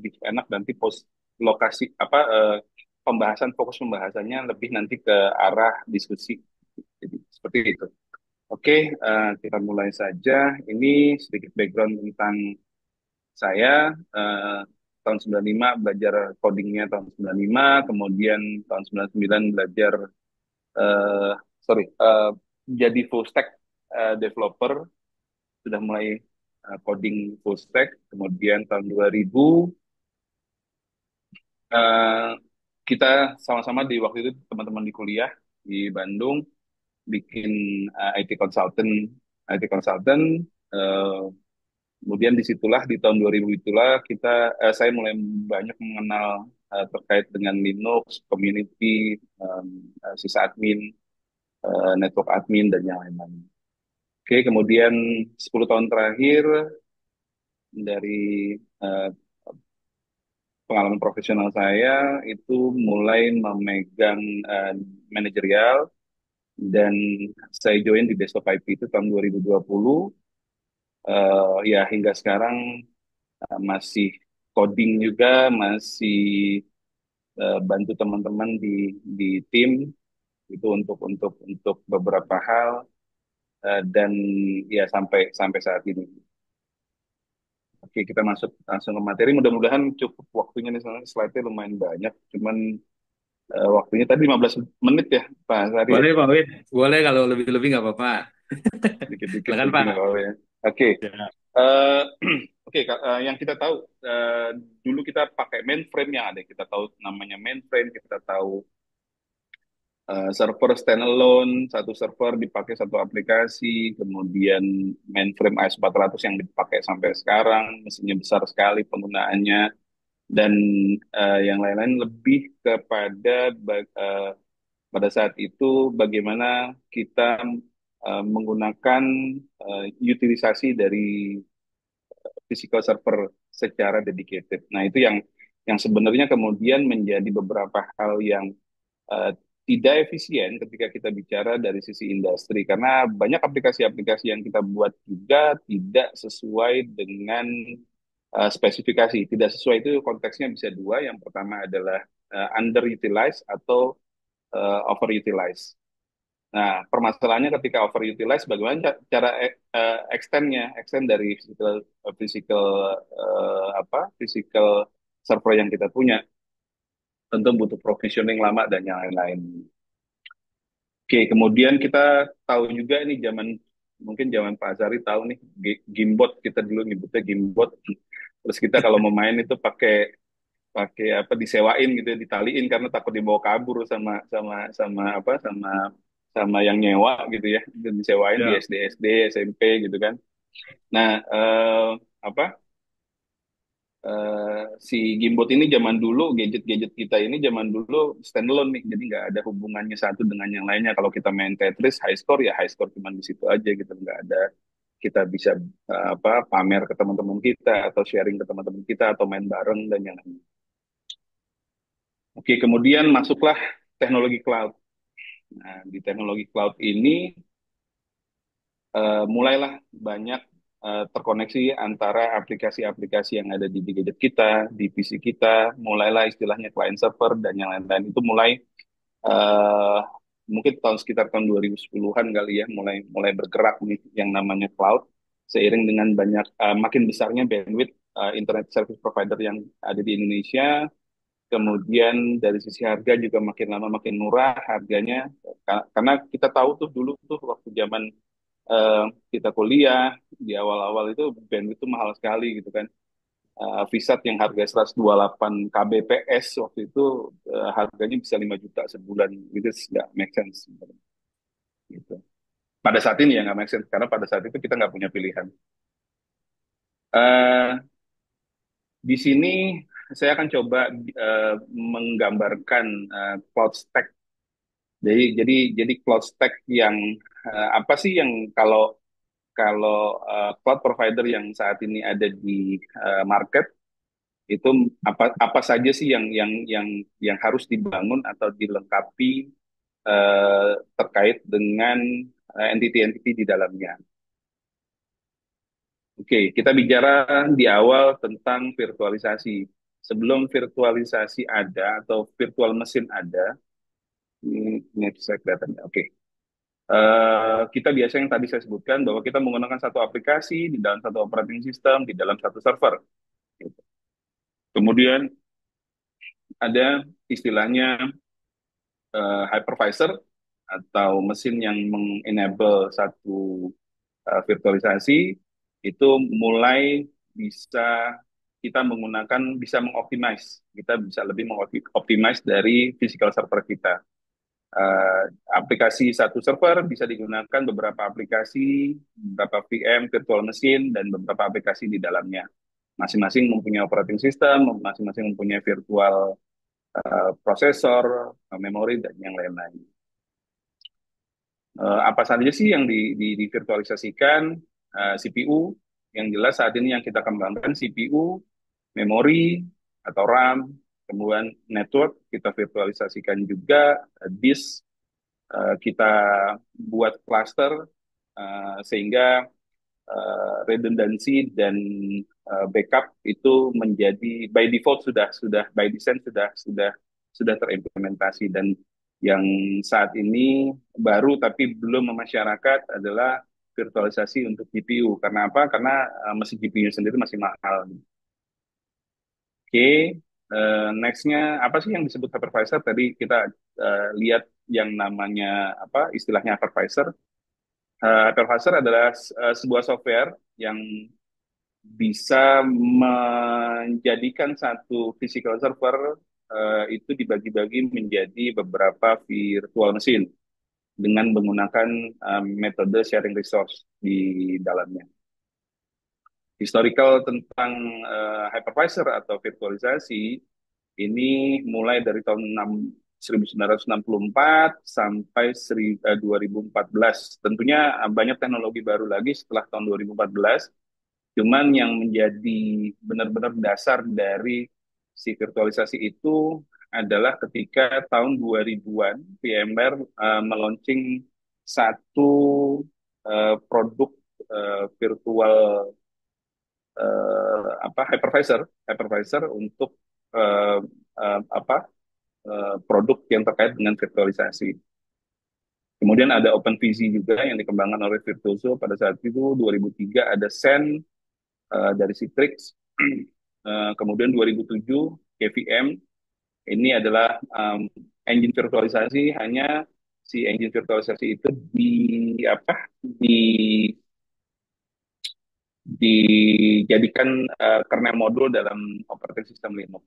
lebih enak nanti lokasi apa fokus pembahasannya lebih nanti ke arah diskusi. Jadi seperti itu. Oke, kita mulai saja. Ini sedikit background tentang saya. eh, Tahun 95 belajar codingnya tahun 95, kemudian tahun 99 belajar eh sorry jadi full stack developer, sudah mulai coding full stack. Kemudian tahun 2000 eh, kita sama-sama di waktu itu teman-teman di kuliah di Bandung bikin IT consultant. eh, Kemudian disitulah di tahun 2000 itulah saya mulai banyak mengenal terkait dengan Linux, community, sysadmin, network admin dan yang lain-lain. Oke, kemudian 10 tahun terakhir dari eh, pengalaman profesional saya itu mulai memegang eh, manajerial, dan saya join di Desktop IP itu tahun 2020. Ya hingga sekarang masih coding juga, masih bantu teman-teman di tim itu untuk beberapa hal, dan ya sampai sampai saat ini. Oke, kita masuk langsung ke materi. Mudah-mudahan cukup waktunya nih, soalnya slide-nya lumayan banyak. Cuman waktunya tadi 15 menit ya, Pak Sari ya. Boleh Pak Wid, boleh kalau lebih-lebih nggak apa-apa. Dikit-dikit Silakan lebih Pak. nggak apa-apa ya. Oke, Ya. eh, oke, yang kita tahu dulu kita pakai mainframe yang ada. Kita tahu namanya mainframe, kita tahu server standalone, satu server dipakai satu aplikasi, kemudian mainframe AS400 yang dipakai sampai sekarang, mesinnya besar sekali penggunaannya, dan yang lain-lain lebih kepada pada saat itu bagaimana kita menggunakan utilisasi dari physical server secara dedicated. Nah, itu yang sebenarnya kemudian menjadi beberapa hal yang eh, tidak efisien ketika kita bicara dari sisi industri, karena banyak aplikasi-aplikasi yang kita buat juga tidak sesuai dengan spesifikasi. Tidak sesuai itu konteksnya bisa dua. Yang pertama adalah underutilized atau overutilized. Nah, permasalahannya ketika overutilized, bagaimana cara extend dari physical server yang kita punya. Tentu butuh provisioning lama dan yang lain-lain. Oke, kemudian kita tahu juga ini mungkin zaman Pak Azari tahu nih, Gimbot, kita dulu nyebutnya Gimbot. Terus kita kalau mau main itu pakai pakai apa, disewain gitu ya, ditaliin karena takut dibawa kabur sama sama sama yang nyewa gitu ya. Dan disewain di Ya. SD SD SMP gitu kan. Nah, apa si Gimbot ini zaman dulu, gadget-gadget kita ini zaman dulu standalone nih, jadi nggak ada hubungannya satu dengan yang lainnya. Kalau kita main Tetris high score ya high score cuma di situ aja gitu, nggak ada kita bisa pamer ke teman-teman kita atau sharing ke teman-teman kita atau main bareng dan yang lain. Oke, kemudian masuklah teknologi cloud. Nah, di teknologi cloud ini mulailah banyak terkoneksi antara aplikasi-aplikasi yang ada di gadget kita, di PC kita, mulailah istilahnya client server dan yang lain-lain itu mulai eh, mungkin sekitar tahun 2010-an kali ya, mulai mulai bergerak nih yang namanya cloud, seiring dengan makin besarnya bandwidth internet service provider yang ada di Indonesia. Kemudian dari sisi harga juga makin lama makin murah harganya. Karena kita tahu tuh dulu tuh waktu zaman eh, kita kuliah di awal-awal itu bandwidth itu mahal sekali gitu kan. VSAT yang harga 128 kbps waktu itu harganya bisa 5 juta sebulan. Itu nggak make sense sebenarnya, gitu. Pada saat ini ya nggak make sense, karena pada saat itu kita nggak punya pilihan. Eh, di sini saya akan coba menggambarkan cloud stack. Jadi cloud stack yang apa sih yang kalau kalau cloud provider yang saat ini ada di market itu, apa saja sih yang harus dibangun atau dilengkapi terkait dengan entity-entity di dalamnya. Oke, kita bicara di awal tentang virtualisasi. sebelum virtualisasi ada atau virtual mesin ada, ini saya kelihatan. Oke. Kita biasa yang tadi saya sebutkan bahwa kita menggunakan satu aplikasi di dalam satu operating system, di dalam satu server. Gitu. Kemudian ada istilahnya hypervisor atau mesin yang mengenable satu virtualisasi itu mulai bisa kita menggunakan bisa mengoptimize kita bisa lebih mengoptimize dari physical server kita. Aplikasi satu server bisa digunakan beberapa aplikasi, beberapa VM, virtual machine, dan beberapa aplikasi di dalamnya. Masing-masing mempunyai operating system, masing-masing mempunyai virtual prosesor, memori, dan yang lain-lain. Apa saja sih yang divirtualisasikan? CPU, yang jelas saat ini yang kita kembangkan CPU, memori atau RAM, kemudian network kita virtualisasikan juga, disk kita buat cluster sehingga redundancy dan backup itu menjadi by default sudah by design sudah terimplementasi. Dan yang saat ini baru tapi belum memasyarakat adalah virtualisasi untuk GPU. Karena apa? Karena mesin GPU sendiri masih mahal. Oke, nextnya apa sih yang disebut hypervisor? Tadi kita lihat yang namanya apa istilahnya hypervisor. Hypervisor adalah sebuah software yang bisa menjadikan satu physical server itu dibagi-bagi menjadi beberapa virtual machine dengan menggunakan metode sharing resource di dalamnya. Historical tentang hypervisor atau virtualisasi ini mulai dari tahun 1964 sampai 2014. Tentunya banyak teknologi baru lagi setelah tahun 2014. Cuman yang menjadi benar-benar dasar dari si virtualisasi itu adalah ketika tahun 2000-an VMware meluncing satu produk virtual hypervisor untuk eh, apa produk yang terkait dengan virtualisasi. Kemudian ada OpenVZ juga yang dikembangkan oleh Virtuoso pada saat itu 2003 ada Sen dari Citrix. Kemudian 2007 KVM ini adalah engine virtualisasi, hanya si engine virtualisasi itu di dijadikan kernel modul dalam operating system Linux.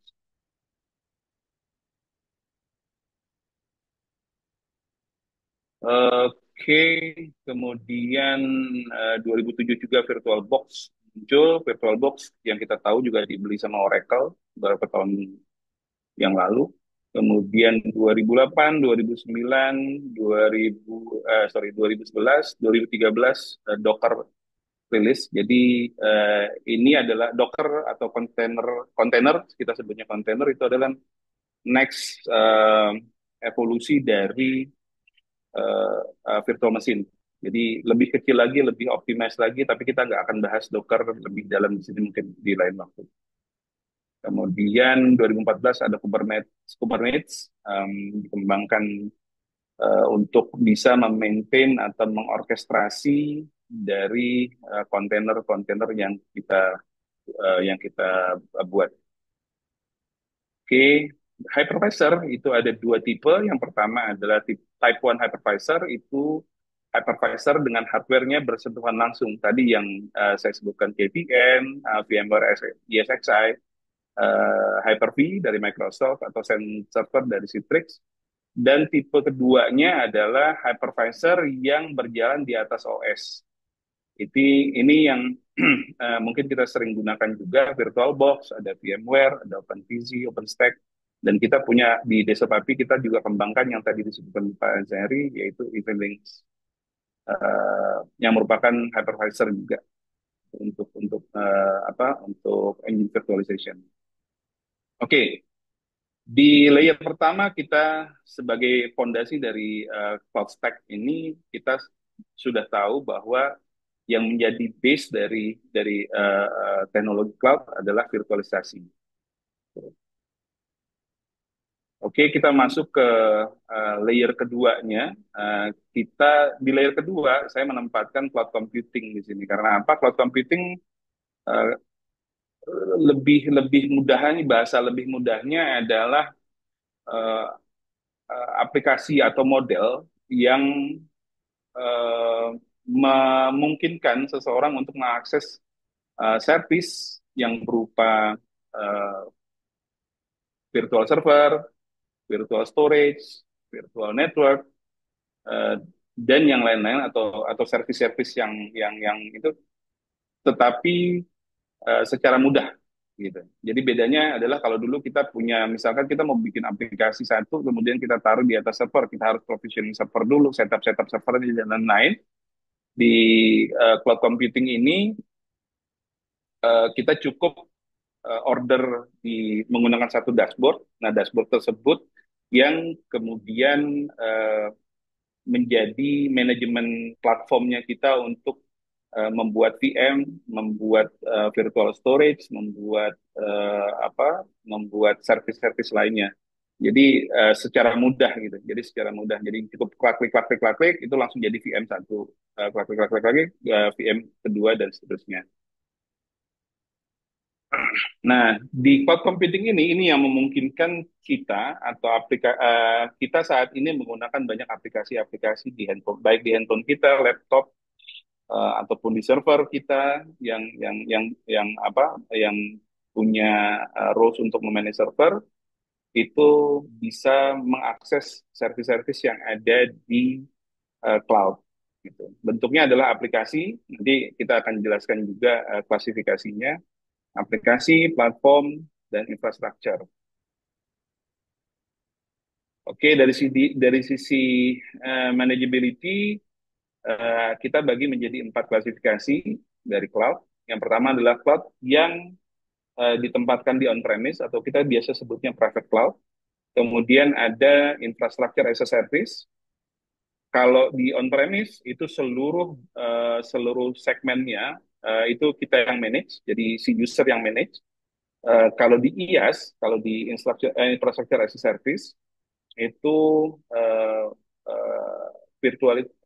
Oke, kemudian 2007 juga VirtualBox muncul. VirtualBox yang kita tahu juga dibeli sama Oracle beberapa tahun yang lalu. Kemudian 2008, 2009, 2011, 2013 Docker rilis. Jadi ini adalah Docker atau kontainer kita sebutnya kontainer itu adalah next evolusi dari virtual machine. Jadi lebih kecil lagi, lebih optimize lagi, tapi kita nggak akan bahas Docker lebih dalam di sini mungkin di lain waktu. Kemudian 2014 ada Kubernetes dikembangkan untuk bisa memaintain atau mengorkestrasi dari kontainer-kontainer yang kita buat. Oke, hypervisor itu ada dua tipe. Yang pertama adalah type 1 hypervisor, itu hypervisor dengan hardware-nya bersentuhan langsung. Tadi yang saya sebutkan KVM, VMware ESXi, Hyper-V dari Microsoft, atau Sun Server dari Citrix. Dan tipe keduanya adalah hypervisor yang berjalan di atas OS. Ini yang mungkin kita sering gunakan juga VirtualBox, ada VMware, ada OpenVZ, OpenStack, dan kita punya di desktop API kita juga kembangkan yang tadi disebutkan Pak Zahri, yaitu EVLinks, yang merupakan hypervisor juga untuk engine virtualization. Oke, di layer pertama kita sebagai fondasi dari cloud stack ini kita sudah tahu bahwa yang menjadi base dari teknologi cloud adalah virtualisasi. Oke, kita masuk ke layer keduanya. Di layer kedua, saya menempatkan cloud computing di sini. Karena apa? Cloud computing eh, lebih lebih mudahnya, bahasa lebih mudahnya adalah eh, aplikasi atau model yang eh, memungkinkan seseorang untuk mengakses service yang berupa eh, virtual server, virtual storage, virtual network, eh, dan yang lain-lain atau service-service yang itu, tetapi secara mudah gitu. Jadi bedanya adalah kalau dulu kita punya, misalkan kita mau bikin aplikasi satu, kemudian kita taruh di atas server, kita harus provisioning server dulu, setup server dan lain-lain. Di cloud computing ini kita cukup order menggunakan satu dashboard. Nah, dashboard tersebut yang kemudian menjadi manajemen platformnya kita untuk membuat VM, membuat virtual storage, membuat service-service lainnya. Jadi secara mudah gitu. Jadi secara mudah. Jadi cukup klik klik klik klik klik itu langsung jadi VM satu, klik klik klik klik lagi VM kedua dan seterusnya. Nah, di cloud computing ini yang memungkinkan kita atau kita saat ini menggunakan banyak aplikasi-aplikasi di handphone, baik di handphone kita, laptop, ataupun di server kita yang punya roles untuk memanage server itu bisa mengakses service-service yang ada di cloud. Gitu. Bentuknya adalah aplikasi. Nanti kita akan jelaskan juga klasifikasinya: aplikasi, platform, dan infrastruktur. Oke, dari sisi manageability, kita bagi menjadi 4 klasifikasi dari cloud. Yang pertama adalah cloud yang ditempatkan di on-premise atau kita biasa sebutnya private cloud. Kemudian ada infrastructure as a service. Kalau di on-premise itu seluruh segmennya itu kita yang manage, jadi si user yang manage. Kalau di IaaS, kalau di infrastructure as a service, itu eh, eh,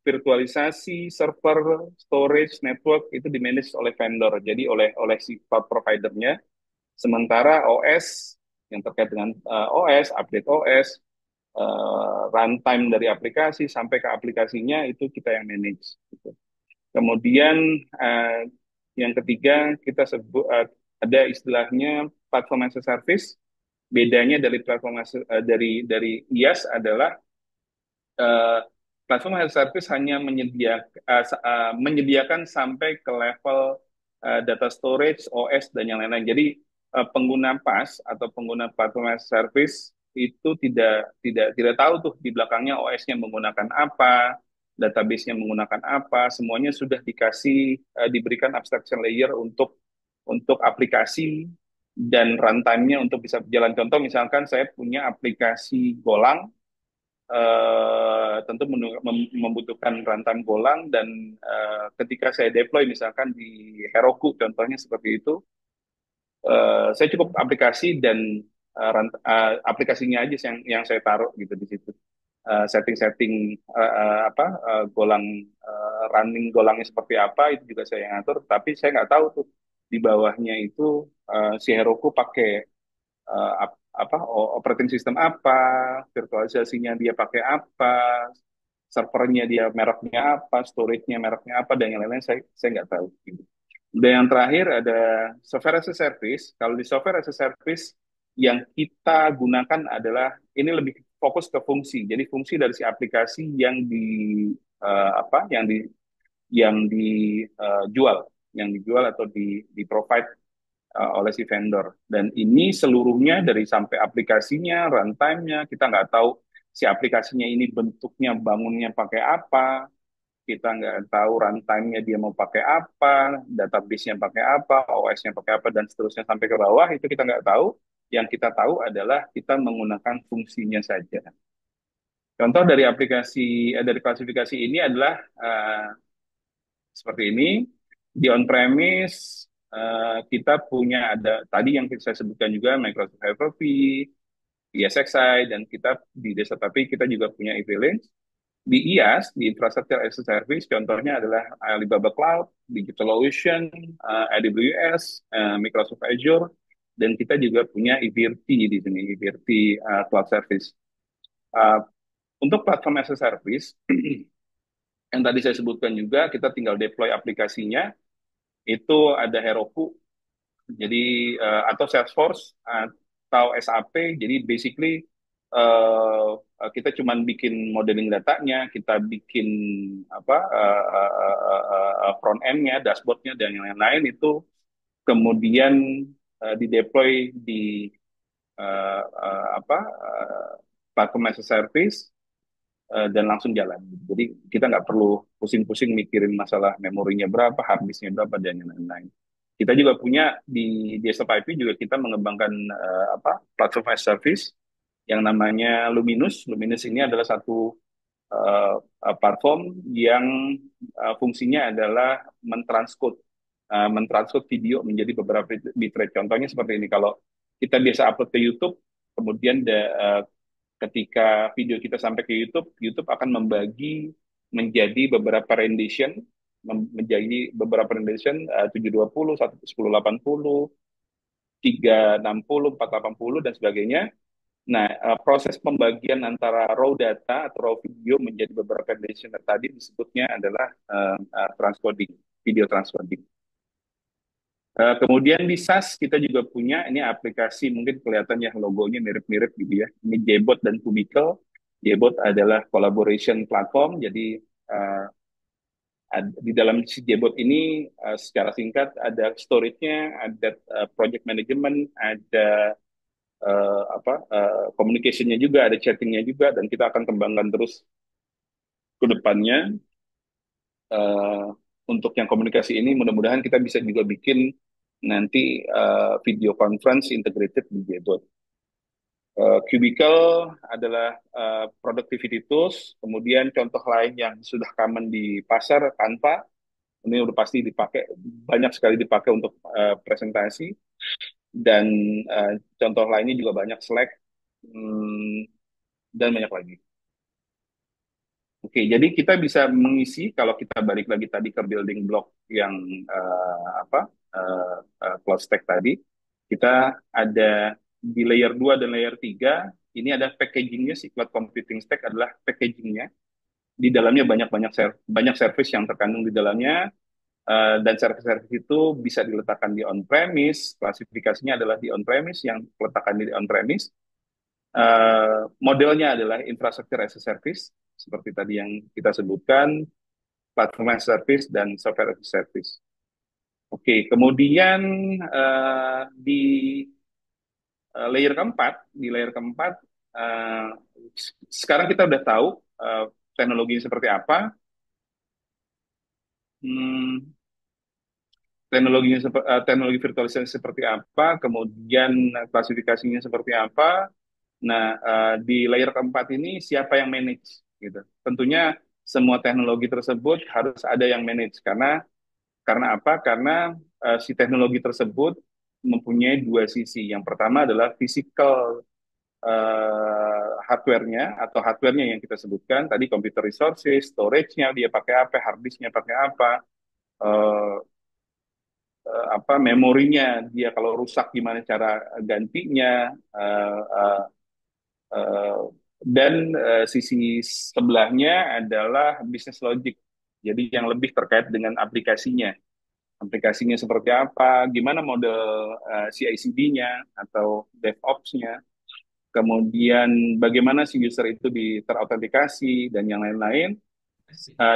virtualisasi server, storage, network itu dimanage oleh vendor, jadi oleh si cloud providernya. Sementara OS yang terkait dengan OS, update OS, runtime dari aplikasi sampai ke aplikasinya itu kita yang manage. Gitu. Kemudian eh, yang ketiga kita sebut ada istilahnya platform as a service. Bedanya dari dari IaaS adalah eh, platform as a service hanya menyediakan sampai ke level data storage, OS dan yang lain-lain. Jadi pengguna PaaS atau pengguna platform as a service itu tidak tahu tuh di belakangnya OS-nya menggunakan apa, database-nya menggunakan apa, semuanya sudah diberikan abstraction layer untuk aplikasi dan runtime-nya untuk bisa berjalan. Contoh misalkan saya punya aplikasi Golang, tentu membutuhkan runtime Golang dan ketika saya deploy misalkan di Heroku contohnya seperti itu, saya cukup aplikasi dan aplikasinya aja yang saya taruh gitu di situ. Setting-setting Golang, running Golangnya seperti apa itu juga saya yang atur, tapi saya nggak tahu tuh di bawahnya itu si Heroku pakai operating system apa, virtualisasinya dia pakai apa, servernya dia mereknya apa, storage-nya mereknya apa, dan yang lain-lain saya nggak tahu. Gitu. Dan yang terakhir ada software as a service. Kalau di software as a service yang kita gunakan adalah ini lebih fokus ke fungsi. Jadi fungsi dari si aplikasi yang dijual, yang dijual atau di provide oleh si vendor. Dan ini seluruhnya dari sampai aplikasinya, runtime-nya, kita nggak tahu si aplikasinya ini bentuknya bangunnya pakai apa, kita nggak tahu runtime-nya dia mau pakai apa, database-nya pakai apa, OS-nya pakai apa, dan seterusnya sampai ke bawah, itu kita nggak tahu. Yang kita tahu adalah kita menggunakan fungsinya saja. Contoh dari klasifikasi ini adalah seperti ini. Di on-premise kita punya ada tadi yang saya sebutkan juga Microsoft Hyper-V, ESXi, dan kita di desa tapi kita juga punya e-village. Di IaaS, di Infrastructure as a Service, contohnya adalah Alibaba Cloud, DigitalOcean, AWS, Microsoft Azure, dan kita juga punya IVRT di sini, IVRT Cloud Service. Uh, untuk platform as a service, yang tadi saya sebutkan juga, kita tinggal deploy aplikasinya, itu ada Heroku, jadi atau Salesforce atau SAP. Jadi basically uh, kita cuman bikin modeling datanya, kita bikin apa front end-nya, dashboard-nya dan yang lain-lain itu kemudian di deploy di platform as a service dan langsung jalan. Jadi kita nggak perlu pusing-pusing mikirin masalah memorinya berapa, hard disknya berapa, dan yang lain-lain. Kita juga punya di Desktop IP juga kita mengembangkan platform as service yang namanya Luminous. Luminous ini adalah satu platform yang fungsinya adalah mentranscode video menjadi beberapa bitrate. Contohnya seperti ini, kalau kita biasa upload ke YouTube, kemudian ketika video kita sampai ke YouTube, YouTube akan membagi menjadi beberapa rendition, menjadi beberapa rendition 720, 1080, 360, 480 dan sebagainya. Nah, proses pembagian antara raw data atau raw video menjadi beberapa rendition tadi disebutnya adalah transcoding, video transcoding. Kemudian di SaaS kita juga punya ini aplikasi, mungkin kelihatan ya logonya mirip-mirip gitu ya. Ini Jbot dan Kubikel. Jbot adalah collaboration platform, jadi di dalam si Jbot ini secara singkat ada storage-nya, ada project management, ada communication-nya juga, ada chatting-nya juga, dan kita akan kembangkan terus ke depannya. eh, untuk yang komunikasi ini mudah-mudahan kita bisa juga bikin nanti video conference integrated di Jbot. Cubicle adalah productivity tools. Kemudian contoh lain yang sudah common di pasar, Canva. Ini udah pasti dipakai, banyak sekali dipakai untuk presentasi. Dan contoh lainnya juga banyak, Slack, hmm, dan banyak lagi. Oke, jadi kita bisa mengisi, kalau kita balik lagi tadi ke building block yang cloud stack tadi, kita ada di layer 2 dan layer 3 ini ada packagingnya, si cloud computing stack adalah packagingnya. Di dalamnya banyak service yang terkandung di dalamnya, dan service-service itu bisa diletakkan di on-premise, klasifikasinya adalah di on-premise, yang letakkan di on-premise. Modelnya adalah infrastructure as a service, seperti tadi yang kita sebutkan, platform as a service, dan software as a service. Oke, kemudian di layer keempat, uh, sekarang kita udah tahu teknologinya seperti apa, hmm, teknologi virtualisasi seperti apa, kemudian klasifikasinya seperti apa. Nah, di layer keempat ini siapa yang manage gitu. Tentunya semua teknologi tersebut harus ada yang manage, karena apa? Karena si teknologi tersebut mempunyai dua sisi. Yang pertama adalah physical hardware-nya atau hardware-nya yang kita sebutkan tadi, computer resources, storage-nya dia pakai apa, hard disk-nya pakai apa, eh, memorinya dia kalau rusak gimana cara gantinya, eh, dan sisi sebelahnya adalah business logic. Jadi yang lebih terkait dengan aplikasinya. Aplikasinya seperti apa, gimana model CI/CD-nya atau DevOps-nya, kemudian bagaimana si user itu terautentikasi, dan yang lain-lain.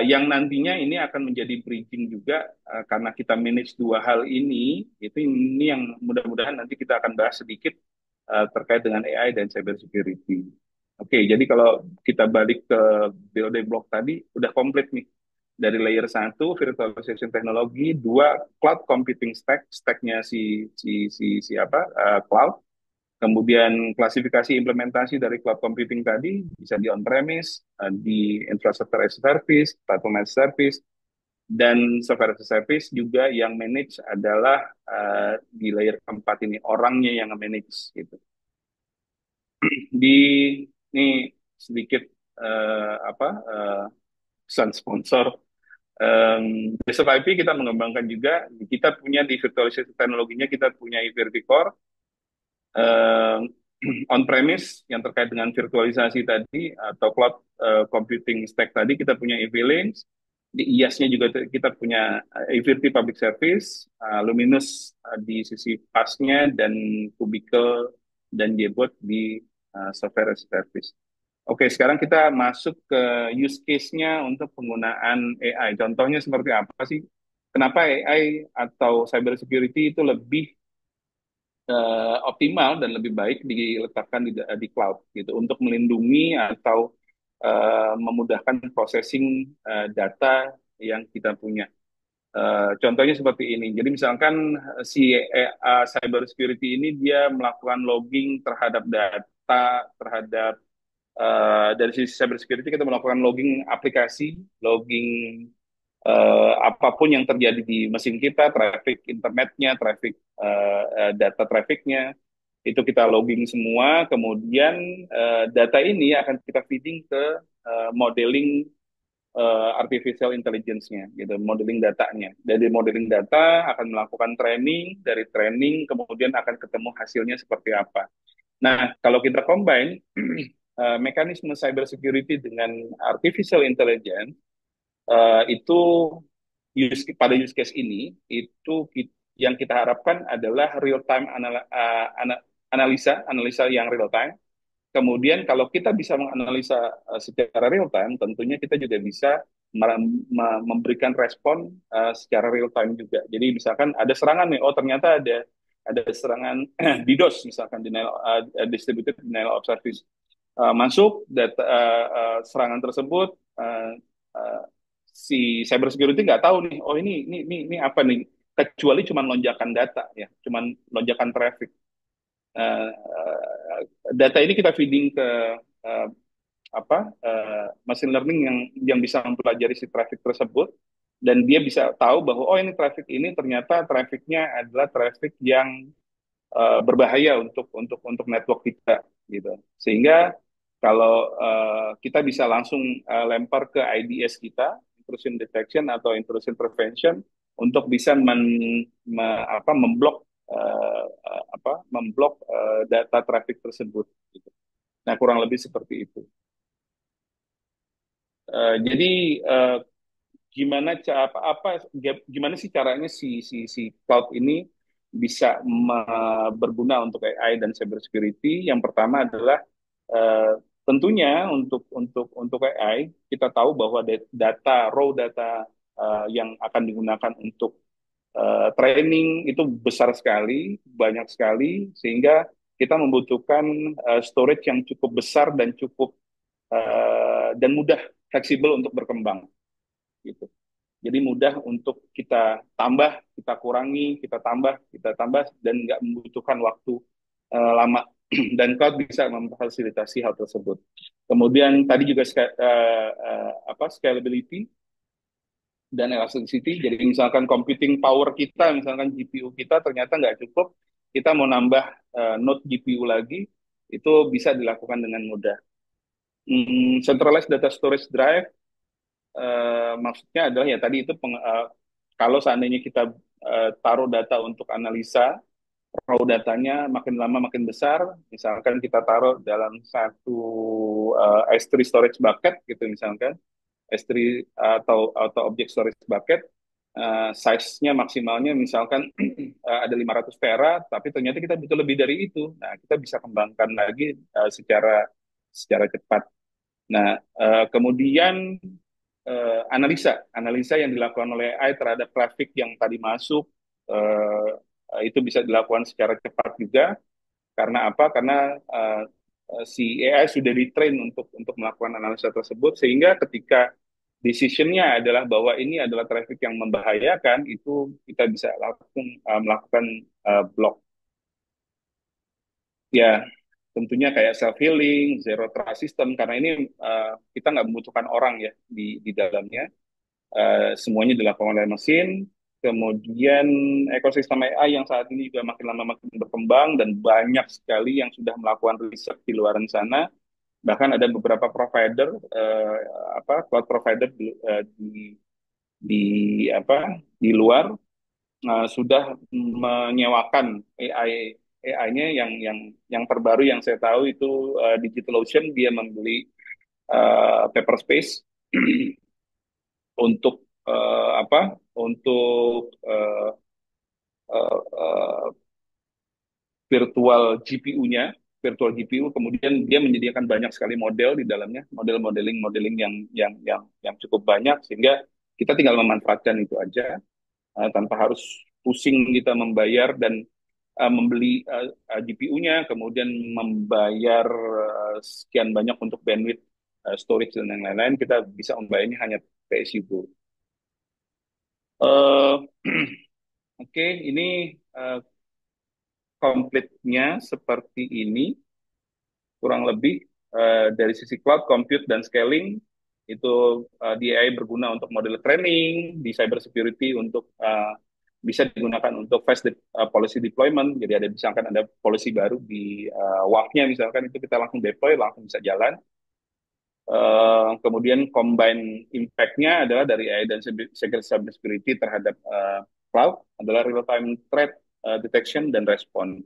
Yang nantinya ini akan menjadi bridging juga, karena kita manage dua hal ini yang mudah-mudahan nanti kita akan bahas sedikit terkait dengan AI dan cyber security. Oke, jadi kalau kita balik ke building block tadi, udah komplit nih. Dari layer satu, virtualization teknologi, dua, cloud computing stack-nya cloud. Kemudian klasifikasi implementasi dari cloud computing tadi bisa di on-premise, di infrastructure as a service, platform as a service, dan software as a service juga yang manage adalah di layer keempat ini, orangnya yang manage gitu. Di nih sedikit apa pesan sponsor. Besok IP kita mengembangkan juga, kita punya di virtualisasi teknologinya, kita punya Iverti Core, eh, on-premise yang terkait dengan virtualisasi tadi atau cloud computing stack tadi kita punya EV-Link, di IaaS-nya juga kita punya EVRT Public Service, Luminous di sisi PaaS-nya dan Kubikel dan Jbot di Software as a Service. Oke, sekarang kita masuk ke use case-nya untuk penggunaan AI. Contohnya seperti apa sih? Kenapa AI atau cyber security itu lebih optimal dan lebih baik diletakkan di cloud gitu untuk melindungi atau memudahkan processing data yang kita punya. Contohnya seperti ini. Jadi misalkan si cyber security ini dia melakukan logging terhadap data, terhadap dari sisi cyber security kita melakukan logging aplikasi, logging apapun yang terjadi di mesin kita, traffic internetnya, traffic data trafficnya, itu kita logging semua. Kemudian data ini akan kita feeding ke modeling artificial intelligence-nya, gitu, modeling datanya. Dari modeling data akan melakukan training, dari training kemudian akan ketemu hasilnya seperti apa. Nah, kalau kita combine mekanisme cyber security dengan artificial intelligence, itu pada use case ini itu yang kita harapkan adalah real time analisa yang real time. Kemudian kalau kita bisa menganalisa secara real time, tentunya kita juga bisa memberikan respon secara real time juga. Jadi misalkan ada serangan nih, oh ternyata ada serangan DDoS misalkan, distributed denial of service. Masuk data serangan tersebut, uh, si cyber security nggak tahu nih, oh ini apa nih, kecuali cuma lonjakan data ya, cuma lonjakan traffic. Uh, Data ini kita feeding ke uh, machine learning yang bisa mempelajari si traffic tersebut, dan dia bisa tahu bahwa oh ini traffic ini ternyata trafficnya adalah traffic yang berbahaya untuk network kita gitu. Sehingga kalau kita bisa langsung lempar ke IDS kita, intrusion detection atau intrusion prevention, untuk bisa memblok data traffic tersebut gitu. Nah, kurang lebih seperti itu. Jadi uh, gimana sih caranya si cloud ini bisa berguna untuk AI dan cyber security? Yang pertama adalah eh, tentunya untuk AI kita tahu bahwa raw data yang akan digunakan untuk training itu besar sekali, banyak sekali, sehingga kita membutuhkan storage yang cukup besar dan cukup dan mudah fleksibel untuk berkembang gitu. Jadi mudah untuk kita tambah, kita kurangi, kita tambah, dan nggak membutuhkan waktu lama. Dan cloud bisa memfasilitasi hal tersebut. Kemudian tadi juga scalability dan elasticity. Jadi misalkan computing power kita, misalkan GPU kita ternyata nggak cukup, kita mau nambah node GPU lagi, itu bisa dilakukan dengan mudah. Centralized data storage drive maksudnya adalah ya tadi itu kalau seandainya kita taruh data untuk analisa, raw datanya makin lama makin besar, misalkan kita taruh dalam satu S3 storage bucket gitu misalkan, S3 atau object storage bucket, size-nya maksimalnya misalkan ada 500 tera, tapi ternyata kita butuh lebih dari itu. Nah, kita bisa kembangkan lagi secara cepat. Nah, kemudian analisa yang dilakukan oleh AI terhadap traffic yang tadi masuk, eh, itu bisa dilakukan secara cepat juga. Karena apa? Karena si AI sudah di-train untuk melakukan analisa tersebut, sehingga ketika decision-nya adalah bahwa ini adalah traffic yang membahayakan, itu kita bisa langsung melakukan block. Ya, tentunya kayak self healing, zero trust system, karena ini kita nggak membutuhkan orang ya di dalamnya. Semuanya dilakukan oleh mesin. kemudian ekosistem AI yang saat ini juga makin lama makin berkembang dan banyak sekali yang sudah melakukan riset di luar sana. Bahkan ada beberapa provider, cloud provider di di luar sudah menyewakan AI-nya yang terbaru yang saya tahu itu DigitalOcean dia membeli Paperspace untuk untuk uh, virtual GPU, kemudian dia menyediakan banyak sekali model di dalamnya, modeling yang cukup banyak sehingga kita tinggal memanfaatkan itu aja tanpa harus pusing kita membayar dan membeli GPU-nya, kemudian membayar sekian banyak untuk bandwidth, storage dan yang lain-lain, kita bisa membayarnya hanya PSU. Uh, Oke, ini komplitnya seperti ini kurang lebih dari sisi cloud, compute dan scaling itu di AI berguna untuk model training, di cyber security untuk bisa digunakan untuk policy deployment. Jadi ada misalkan ada policy baru di WAF-nya misalkan itu kita langsung deploy, langsung bisa jalan. Kemudian combine impact-nya adalah dari AI dan cyber security terhadap cloud adalah real time threat detection dan respon.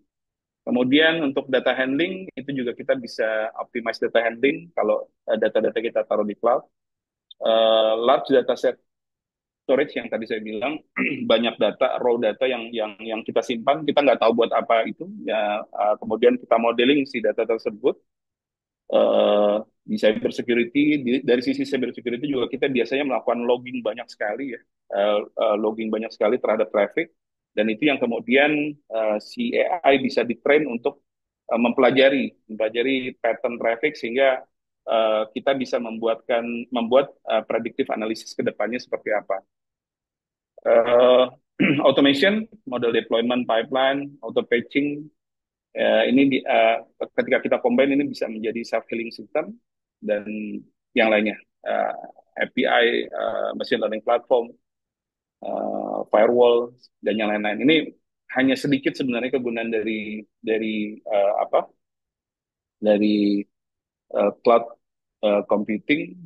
Kemudian untuk data handling itu juga kita bisa optimize data handling kalau data-data kita taruh di cloud. Large data set storage yang tadi saya bilang banyak data raw data yang kita simpan kita nggak tahu buat apa itu ya, kemudian kita modeling si data tersebut di cyber security. Dari sisi cyber security juga kita biasanya melakukan logging banyak sekali ya, logging banyak sekali terhadap traffic, dan itu yang kemudian si AI bisa ditrain untuk mempelajari pattern traffic sehingga kita bisa membuat predictive analysis ke depannya seperti apa. Uh, Automation, model deployment pipeline, auto patching, ketika kita combine ini bisa menjadi self healing system dan yang lainnya, uh, API, machine learning platform, firewall dan yang lain-lain. Ini hanya sedikit sebenarnya kegunaan dari cloud computing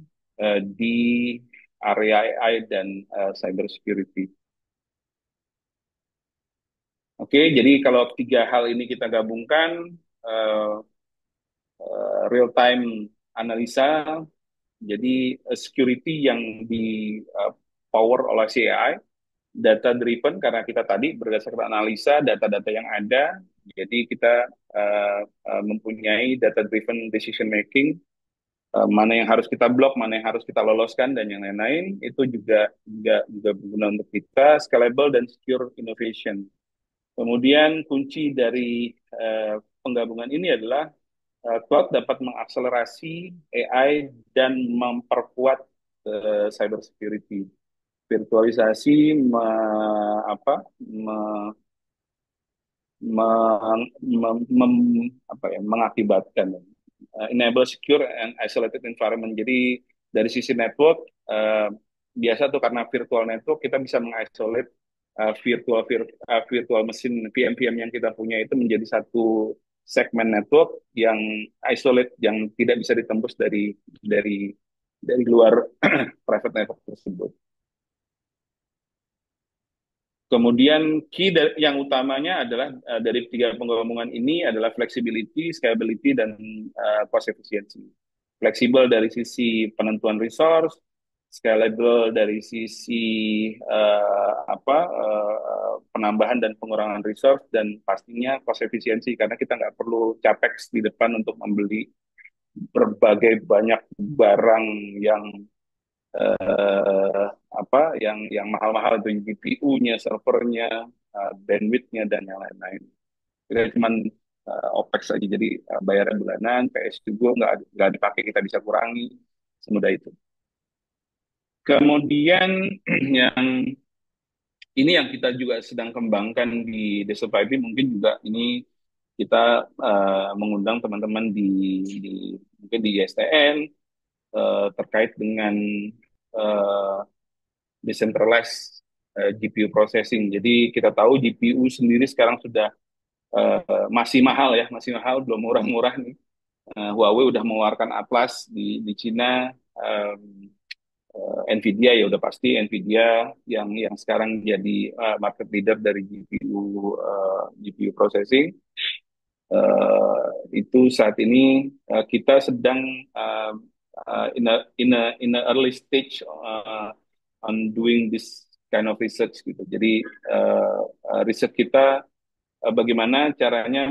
di area AI dan cyber security. Oke, jadi kalau tiga hal ini kita gabungkan, uh, real time analisa, jadi security yang di power oleh si AI, data driven karena kita tadi berdasarkan analisa data-data yang ada, jadi kita mempunyai data driven decision making, mana yang harus kita blok, mana yang harus kita loloskan dan yang lain-lain, itu juga berguna untuk kita, scalable dan secure innovation. Kemudian kunci dari penggabungan ini adalah cloud dapat mengakselerasi AI dan memperkuat cyber security. Virtualisasi mengakibatkan enable secure and isolated environment. Jadi dari sisi network biasa tuh karena virtual network kita bisa mengisolate virtual mesin VM-VM yang kita punya itu menjadi satu segmen network yang isolate yang tidak bisa ditembus dari luar private network tersebut. Kemudian yang utamanya adalah dari tiga penggabungan ini adalah flexibility, scalability, dan cost efficiency. Fleksibel dari sisi penentuan resource, scalable dari sisi penambahan dan pengurangan resource, dan pastinya cost efficiency karena kita nggak perlu capex di depan untuk membeli berbagai banyak barang eh, yang mahal-mahal itu GPU-nya, servernya, bandwidth-nya dan yang lain-lain. Kita cuma OPEX aja, jadi bayaran bulanan, PS juga nggak dipakai, kita bisa kurangi, semudah itu. Kemudian yang ini yang kita juga sedang kembangkan di The Surviving, mungkin juga ini kita mengundang teman-teman di mungkin di ISTN terkait dengan uh, decentralized GPU processing. Jadi kita tahu GPU sendiri sekarang sudah masih mahal ya, masih mahal, belum murah-murah nih. Huawei udah mengeluarkan Atlas di Cina, Nvidia ya udah pasti Nvidia yang sekarang jadi market leader dari GPU processing. Itu saat ini kita sedang uh, in a early stage on doing this kind of research gitu. Jadi riset kita bagaimana caranya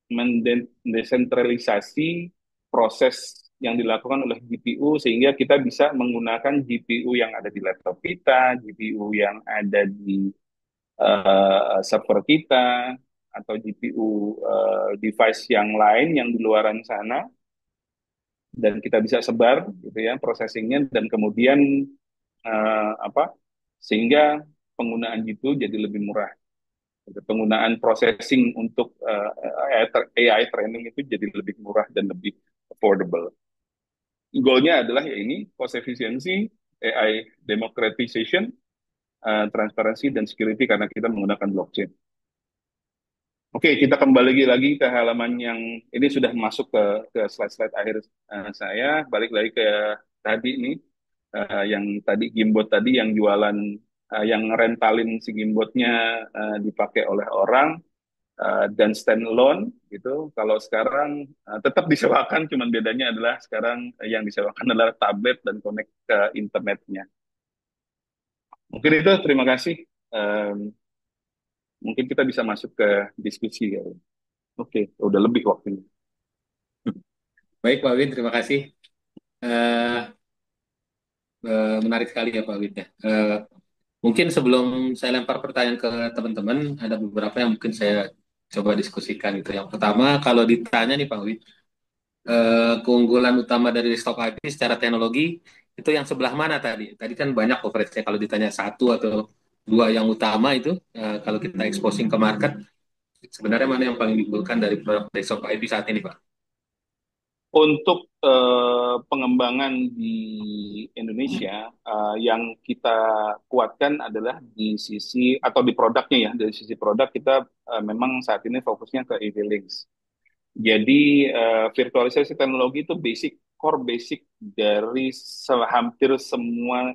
mendesentralisasi proses yang dilakukan oleh GPU sehingga kita bisa menggunakan GPU yang ada di laptop kita, GPU yang ada di server kita, atau GPU device yang lain yang di luaran sana, dan kita bisa sebar gitu ya processingnya, dan kemudian apa sehingga penggunaan GPU jadi lebih murah. Penggunaan processing untuk AI training itu jadi lebih murah dan lebih affordable. Goalnya adalah ya ini cost efficiency, AI democratization, transparansi dan security karena kita menggunakan blockchain. Oke, kita kembali lagi ke halaman yang ini sudah masuk ke slide-slide akhir saya. Balik lagi ke tadi nih, yang tadi Gimbot tadi yang jualan, yang rentalin si Gimbotnya dipakai oleh orang dan standalone gitu. Kalau sekarang tetap disewakan, cuman bedanya adalah sekarang yang disewakan adalah tablet dan connect ke internetnya. Mungkin itu, terima kasih. Mungkin kita bisa masuk ke diskusi ya. Oke, udah lebih waktunya. Baik, Pak Win, terima kasih. Eh, Menarik sekali ya, Pak Win. Ya. Mungkin sebelum saya lempar pertanyaan ke teman-teman, ada beberapa yang mungkin saya coba diskusikan gitu. Yang pertama, kalau ditanya nih, Pak Win, keunggulan utama dari desktop IP secara teknologi itu yang sebelah mana tadi? Tadi kan banyak coverage-nya. Kalau ditanya satu atau dua yang utama itu, kalau kita exposing ke market, sebenarnya mana yang paling diunggulkan dari produk desktop IP saat ini, Pak? Untuk pengembangan di Indonesia, yang kita kuatkan adalah di sisi atau di produknya ya. Dari sisi produk kita memang saat ini fokusnya ke EV Links. Jadi virtualisasi teknologi itu core basic dari hampir semua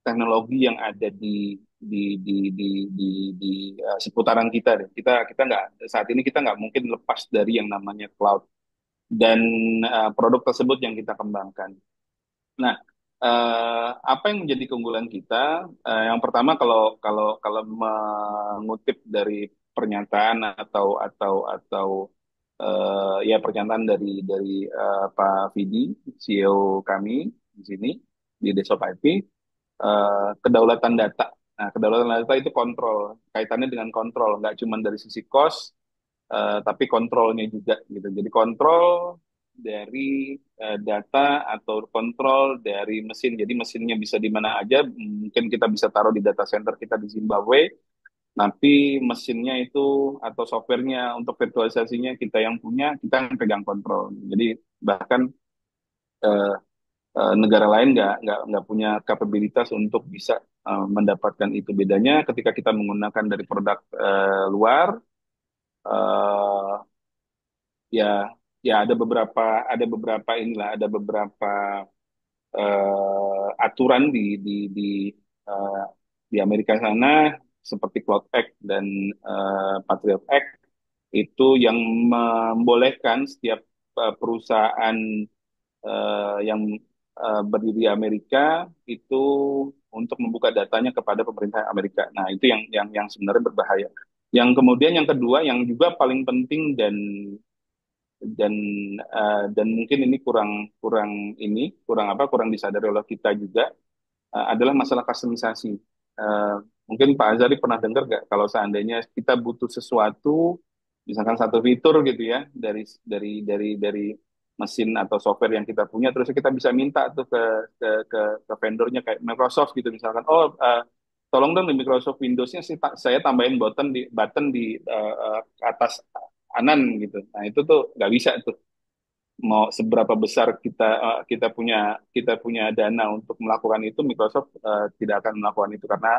teknologi yang ada di seputaran kita deh. Kita nggak, saat ini kita nggak mungkin lepas dari yang namanya cloud dan produk tersebut yang kita kembangkan. Nah, apa yang menjadi keunggulan kita? Yang pertama, kalau kalau kalau mengutip dari pernyataan atau ya pernyataan dari Pak Vidi, CEO kami di sini di Desktop IP, kedaulatan data. Nah, kedaulatan data itu kontrol, kaitannya dengan kontrol, nggak cuma dari sisi cost, tapi kontrolnya juga gitu. Jadi kontrol dari data atau kontrol dari mesin. Jadi mesinnya bisa di mana aja. Mungkin kita bisa taruh di data center kita di Zimbabwe, tapi mesinnya itu atau softwarenya untuk virtualisasinya kita yang punya, kita yang pegang kontrol. Jadi bahkan eh, negara lain nggak punya kapabilitas untuk bisa mendapatkan itu. Bedanya ketika kita menggunakan dari produk luar, eh, ya ya ada beberapa inilah, ada beberapa aturan eh, di Amerika sana seperti Cloud Act dan Patriot Act itu yang membolehkan setiap perusahaan yang berdiri di Amerika itu untuk membuka datanya kepada pemerintah Amerika. Nah, itu yang sebenarnya berbahaya. Yang kemudian yang kedua yang juga paling penting dan dan mungkin ini kurang kurang ini kurang apa kurang disadari oleh kita juga, adalah masalah customisasi. Eh, Mungkin Pak Azari pernah dengar nggak kalau seandainya kita butuh sesuatu, misalkan satu fitur gitu ya dari mesin atau software yang kita punya, terus kita bisa minta tuh ke vendornya kayak Microsoft gitu misalkan, oh tolong dong di Microsoft Windows-nya saya tambahin button di atas kanan gitu. Nah itu tuh nggak bisa tuh. mau seberapa besar kita punya dana untuk melakukan itu, Microsoft tidak akan melakukan itu karena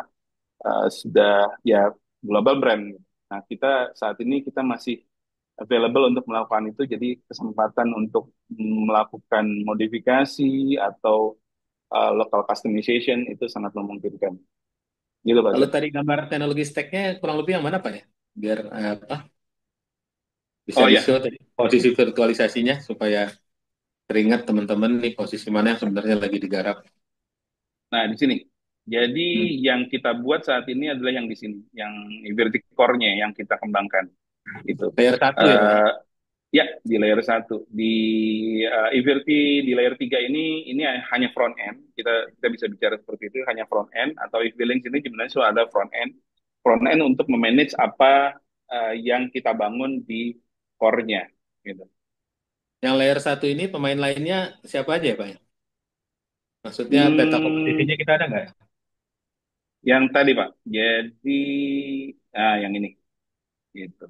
sudah ya global brand. Nah, kita saat ini kita masih available untuk melakukan itu, jadi kesempatan untuk melakukan modifikasi atau local customization itu sangat memungkinkan. Gitu, Pak Kalau Sir. tadi gambar teknologi stacknya kurang lebih yang mana Pak ya? Biar apa bisa Oh ya, di-show tadi posisi virtualisasinya supaya teringat teman-teman nih posisi mana yang sebenarnya lagi digarap. nah di sini. Jadi Hmm. yang kita buat saat ini adalah yang di sini, yang vertical core-nya yang kita kembangkan itu. Layer satu ya Pak ya? Eh, Ya, di layer satu. Di Iverti di layer 3 ini hanya front end. Kita bisa bicara seperti itu, hanya front end. Atau Evilink ini sebenarnya sudah ada front end. Front end untuk memanage apa yang kita bangun di core-nya. Gitu. Yang layer satu ini pemain lainnya siapa aja ya Pak ya? Maksudnya peta Hmm, kompetisinya kita ada nggak ya? yang tadi Pak. Jadi, yang ini. Gitu.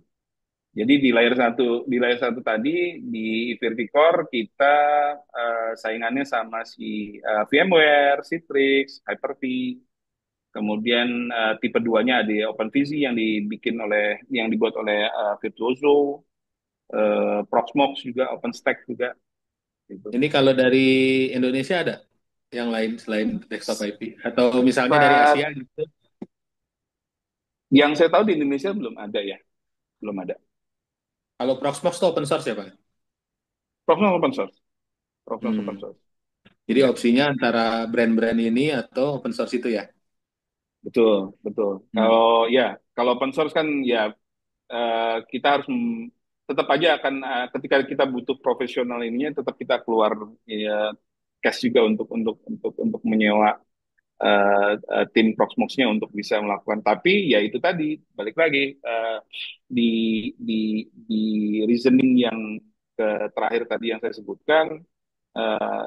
Jadi di layer satu tadi di Verticore kita saingannya sama si VMware, Citrix, Hyper-V. Kemudian tipe 2-nya ada OpenVZ yang dibuat oleh Virtuoso, Proxmox juga, OpenStack juga gitu. Ini kalau dari Indonesia ada yang lain selain desktop IP atau misalnya dari Asia Saat gitu. yang saya tahu di Indonesia belum ada ya, belum ada. Kalau Proxmox itu open source ya Pak? Proxmox open source, Proxmox open Hmm. source. Jadi Ya, opsinya antara brand-brand ini atau open source itu ya. betul, betul. Hmm. Kalau open source kan ya kita harus tetap aja akan ketika kita butuh profesional ininya tetap kita keluar ya, cash juga untuk menyewa tim Proxmox-nya untuk bisa melakukan. Tapi ya itu tadi balik lagi di di reasoning yang terakhir tadi yang saya sebutkan, uh,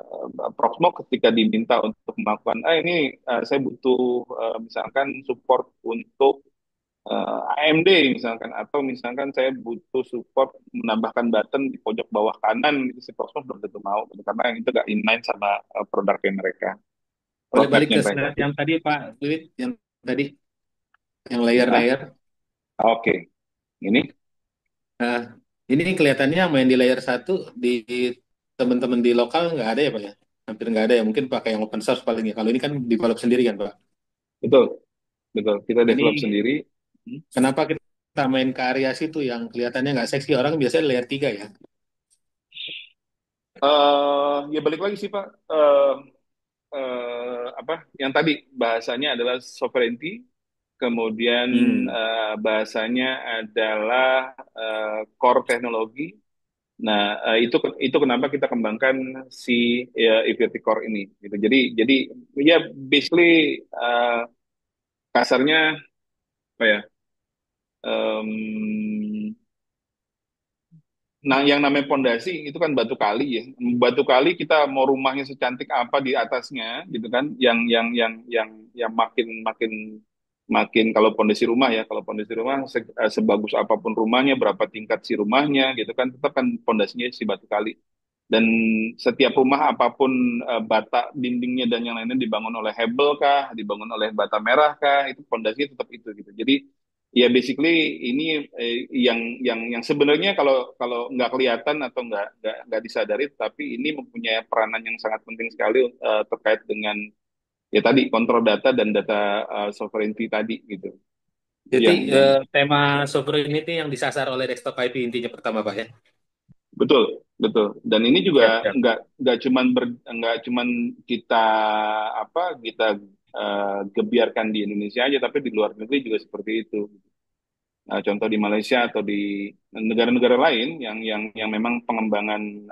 Proxmox ketika diminta untuk melakukan ini saya butuh misalkan support untuk AMD misalkan, atau misalkan saya butuh support menambahkan button di pojok bawah kanan, itu si Proxmox belum tentu mau gitu, karena itu gak inline sama produknya mereka, Boleh balik roadmapnya ke mereka. slide yang tadi Pak Wiwit, yang tadi yang Nah, layer-layer. oke, ini Nah, ini kelihatannya yang main di layer satu di teman-teman di lokal nggak ada ya Pak ya? Hampir nggak ada ya. Mungkin pakai yang open source paling ya. Kalau ini kan develop sendiri kan Pak. betul, betul. Kita develop Ini sendiri. Hmm. kenapa kita main ke area situ yang kelihatannya nggak seksi orang biasanya layer 3 ya. Ya balik lagi sih Pak. Apa yang tadi bahasanya adalah sovereignty, kemudian Hmm. bahasanya adalah core teknologi. Nah, itu kenapa kita kembangkan si EVT Core ini gitu. Jadi ya basically kasarnya apa ya? em, Nah, yang namanya pondasi itu kan batu kali ya. Batu kali kita mau rumahnya secantik apa di atasnya gitu kan. Yang makin makin makin kalau pondasi rumah ya, kalau pondasi rumah sebagus apapun rumahnya, berapa tingkat si rumahnya gitu kan, tetap kan pondasinya si batu kali. Dan setiap rumah apapun bata dindingnya dan yang lainnya dibangun oleh hebel kah, dibangun oleh bata merah kah, itu pondasinya tetap itu gitu. Jadi ya basically ini yang sebenarnya kalau kalau nggak kelihatan atau nggak disadari, tapi ini mempunyai peranan yang sangat penting sekali terkait dengan ya tadi kontrol data dan data sovereignty tadi gitu. Itu Jadi yang tema sovereignty yang disasar oleh desktop IP intinya pertama Pak ya. betul, betul. Dan ini juga Siap, siap. nggak cuman kita kita gebiarkan di Indonesia aja, tapi di luar negeri juga seperti itu. Contoh di Malaysia atau di negara-negara lain yang memang pengembangan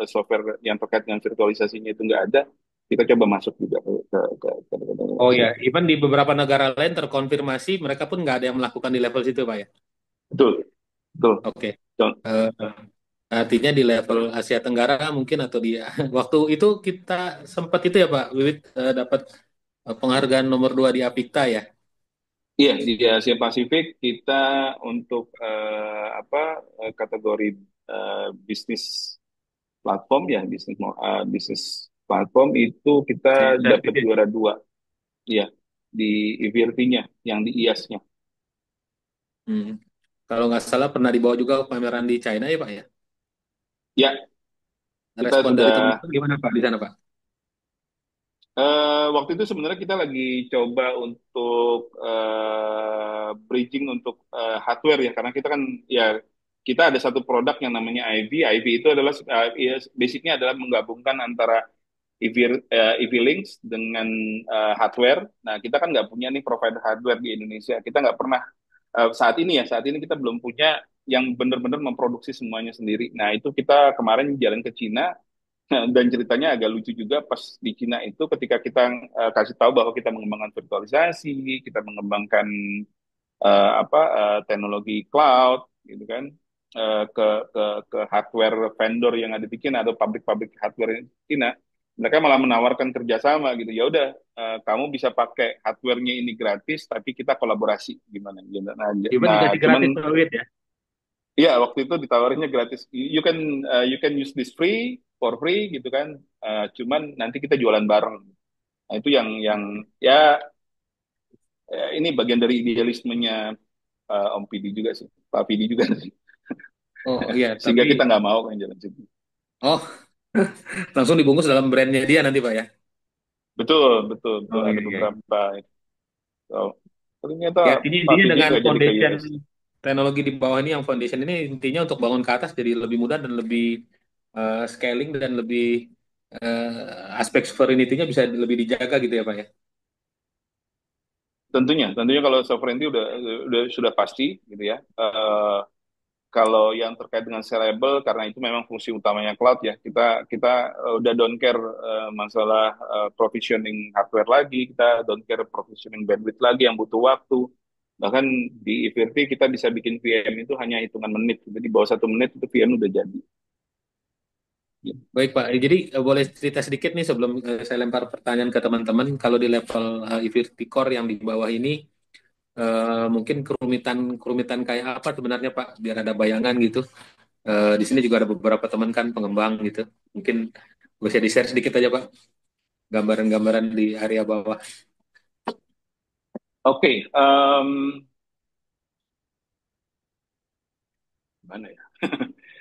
software yang terkait dengan virtualisasinya itu nggak ada, kita coba masuk juga Oh ke ya, situ. even di beberapa negara lain terkonfirmasi mereka pun nggak ada yang melakukan di level situ Pak ya. Betul, betul. Oke. Con- Eh, Artinya di level Asia Tenggara mungkin atau di waktu itu kita sempat itu ya Pak Wiwit dapat penghargaan nomor 2 di Apikta ya. Iya, di Asia Pasifik kita untuk kategori bisnis platform ya, bisnis platform itu kita Franchise dapat gitu ya. juara dua, ya di IVRT-nya, yang di IAS-nya. Hmm. Kalau nggak salah pernah dibawa juga pameran di China ya Pak ya. Ya, kita Respon dari sudah teman-teman gimana Pak di sana Pak? waktu itu sebenarnya kita lagi coba untuk bridging untuk hardware ya, karena kita kan ya kita ada satu produk yang namanya IV. IV itu adalah ya, basicnya adalah menggabungkan antara EV, EV Links dengan hardware. Nah, kita kan nggak punya nih provider hardware di Indonesia. Kita nggak pernah saat ini kita belum punya yang benar-benar memproduksi semuanya sendiri. Nah, itu kita kemarin jalan ke Cina. Dan ceritanya agak lucu juga pas di Cina itu ketika kita kasih tahu bahwa kita mengembangkan virtualisasi, kita mengembangkan teknologi cloud gitu kan, ke hardware vendor yang ada di Cina atau pabrik-pabrik hardware di Cina, mereka malah menawarkan kerjasama gitu. Ya udah, kamu bisa pakai hardware-nya ini gratis, tapi kita kolaborasi gimana? Gitu. Nah, Even nah, dikasih cuman gratis Pak Wid ya. iya, waktu itu ditawarinnya gratis. You can use this for free gitu kan. Cuman nanti kita jualan bareng. Nah, itu yang ya, ini bagian dari idealismenya Om Pidi juga sih, Pak Pidi juga sih. Oh iya, Sehingga tapi kita nggak mau kan jalan situ. oh langsung dibungkus dalam brandnya dia nanti Pak ya. Betul, betul, betul. Oh iya Ada iya. beberapa. So, ternyata Ya artinya Pak intinya Pidi dengan nggak jadi ke foundation US. teknologi di bawah ini yang foundation ini intinya untuk bangun ke atas jadi lebih mudah dan lebih scaling dan lebih aspek sovereignty-nya bisa lebih dijaga gitu ya Pak ya. Tentunya kalau sovereignty udah sudah pasti gitu ya. Kalau yang terkait dengan scalable, karena itu memang fungsi utamanya cloud ya, kita udah don't care masalah provisioning hardware lagi, kita don't care provisioning bandwidth lagi yang butuh waktu. Bahkan di IVRT kita bisa bikin VM itu hanya hitungan menit, jadi di bawah 1 menit itu VM udah jadi. Baik Pak, jadi boleh cerita sedikit nih sebelum saya lempar pertanyaan ke teman-teman. Kalau di level Infinity Core yang di bawah ini, mungkin kerumitan kerumitan kayak apa sebenarnya Pak? Biar ada bayangan gitu. Di sini juga ada beberapa teman kan pengembang gitu. Mungkin bisa di-share sedikit aja Pak, gambaran-gambaran di area bawah. Oke, mana ya?